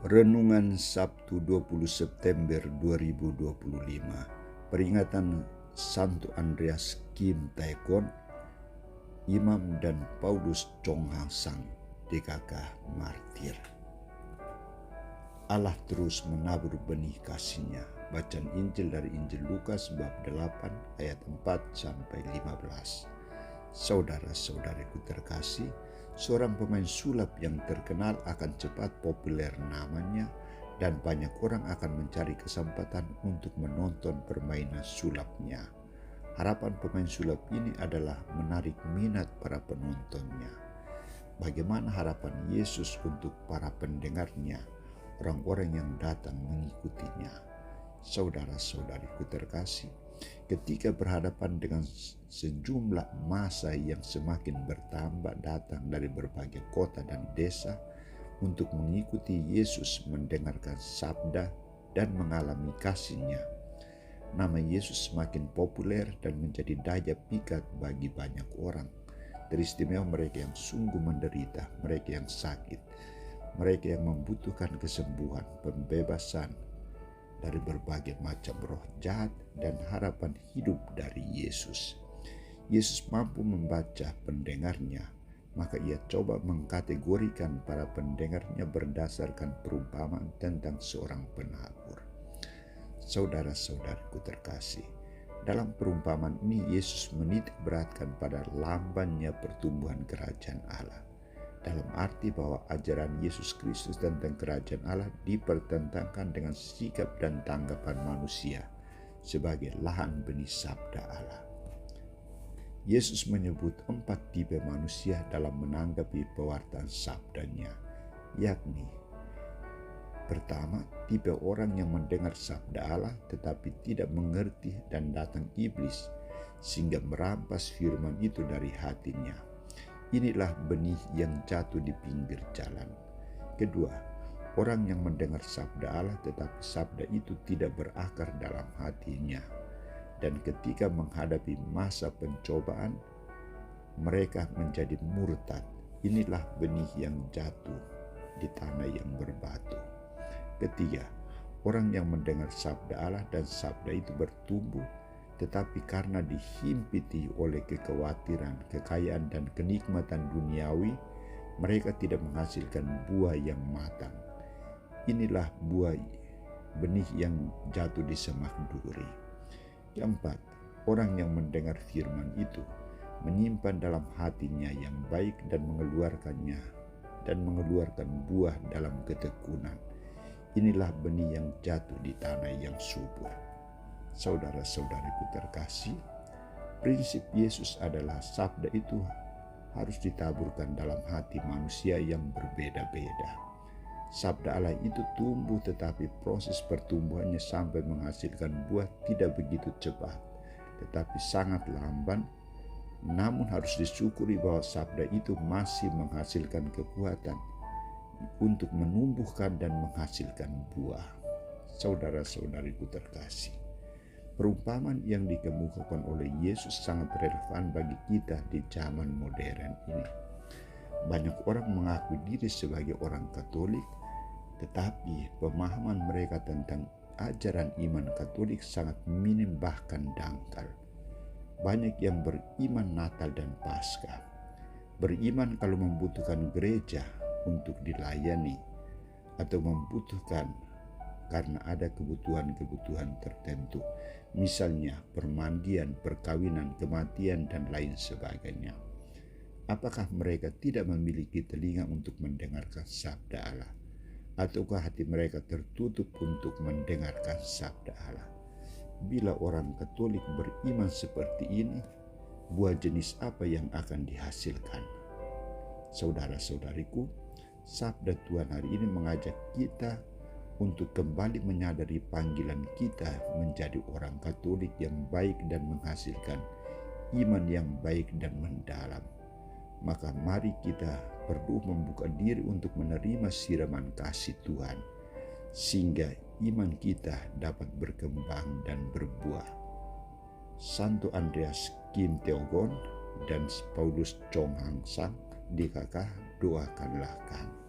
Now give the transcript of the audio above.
Renungan Sabtu 20 September 2025. Peringatan Santo Andreas Kim Taekwondo, Imam dan Paulus Chong Hang Sang, DKK Martir. Allah terus menabur benih kasih-Nya. Bacaan Injil dari Injil Lukas bab 8 ayat 4 sampai 15. Saudara-saudariku terkasih, seorang pemain sulap yang terkenal akan cepat populer namanya dan banyak orang akan mencari kesempatan untuk menonton permainan sulapnya. Harapan pemain sulap ini adalah menarik minat para penontonnya. Bagaimana harapan Yesus untuk para pendengarnya, orang-orang yang datang mengikutinya? Saudara-saudariku terkasih, ketika berhadapan dengan sejumlah massa yang semakin bertambah datang dari berbagai kota dan desa untuk mengikuti Yesus, mendengarkan sabda dan mengalami kasih-Nya, nama Yesus semakin populer dan menjadi daya pikat bagi banyak orang. Teristimewa mereka yang sungguh menderita, mereka yang sakit, mereka yang membutuhkan kesembuhan, pembebasan dari berbagai macam roh jahat dan harapan hidup dari Yesus. Yesus mampu membaca pendengarnya, maka Ia coba mengkategorikan para pendengarnya berdasarkan perumpamaan tentang seorang penabur. Saudara-saudariku terkasih, dalam perumpamaan ini Yesus menitik beratkan pada lambannya pertumbuhan kerajaan Allah, dalam arti bahwa ajaran Yesus Kristus tentang kerajaan Allah dipertentangkan dengan sikap dan tanggapan manusia sebagai lahan benih sabda Allah. Yesus menyebut 4 tipe manusia dalam menanggapi pewartaan sabdanya, yakni: pertama, tipe orang yang mendengar sabda Allah tetapi tidak mengerti dan datang iblis sehingga merampas firman itu dari hatinya. Inilah benih yang jatuh di pinggir jalan. Kedua, orang yang mendengar sabda Allah tetapi sabda itu tidak berakar dalam hatinya. Dan ketika menghadapi masa pencobaan, mereka menjadi murtad. Inilah benih yang jatuh di tanah yang berbatu. Ketiga, orang yang mendengar sabda Allah dan sabda itu bertumbuh, tetapi karena dihimpiti oleh kekhawatiran, kekayaan, dan kenikmatan duniawi, mereka tidak menghasilkan buah yang matang. Inilah buah benih yang jatuh di semak duri. Keempat, orang yang mendengar firman itu, menyimpan dalam hatinya yang baik dan mengeluarkan buah dalam ketekunan. Inilah benih yang jatuh di tanah yang subur. Saudara-saudariku terkasih, prinsip Yesus adalah sabda itu harus ditaburkan dalam hati manusia yang berbeda-beda. Sabda Allah itu tumbuh, tetapi proses pertumbuhannya sampai menghasilkan buah tidak begitu cepat, tetapi sangat lamban. Namun harus disyukuri bahwa sabda itu masih menghasilkan kekuatan untuk menumbuhkan dan menghasilkan buah. Saudara-saudariku terkasih, perumpamaan yang dikemukakan oleh Yesus sangat relevan bagi kita di zaman modern ini. Banyak orang mengaku diri sebagai orang Katolik, tetapi pemahaman mereka tentang ajaran iman Katolik sangat minim bahkan dangkal. Banyak yang beriman Natal dan Paskah, beriman kalau membutuhkan gereja untuk dilayani, atau membutuhkan karena ada kebutuhan-kebutuhan tertentu, misalnya permandian, perkawinan, kematian, dan lain sebagainya. Apakah mereka tidak memiliki telinga untuk mendengarkan sabda Allah? Ataukah hati mereka tertutup untuk mendengarkan sabda Allah? Bila orang Katolik beriman seperti ini, buah jenis apa yang akan dihasilkan? Saudara-saudariku, sabda Tuhan hari ini mengajak kita untuk kembali menyadari panggilan kita menjadi orang Katolik yang baik dan menghasilkan iman yang baik dan mendalam. Maka mari kita perlu membuka diri untuk menerima siraman kasih Tuhan, sehingga iman kita dapat berkembang dan berbuah. Santo Andreas Kim Taekwondo dan Paulus Chong Hang Sang, DKK, doakanlah kami.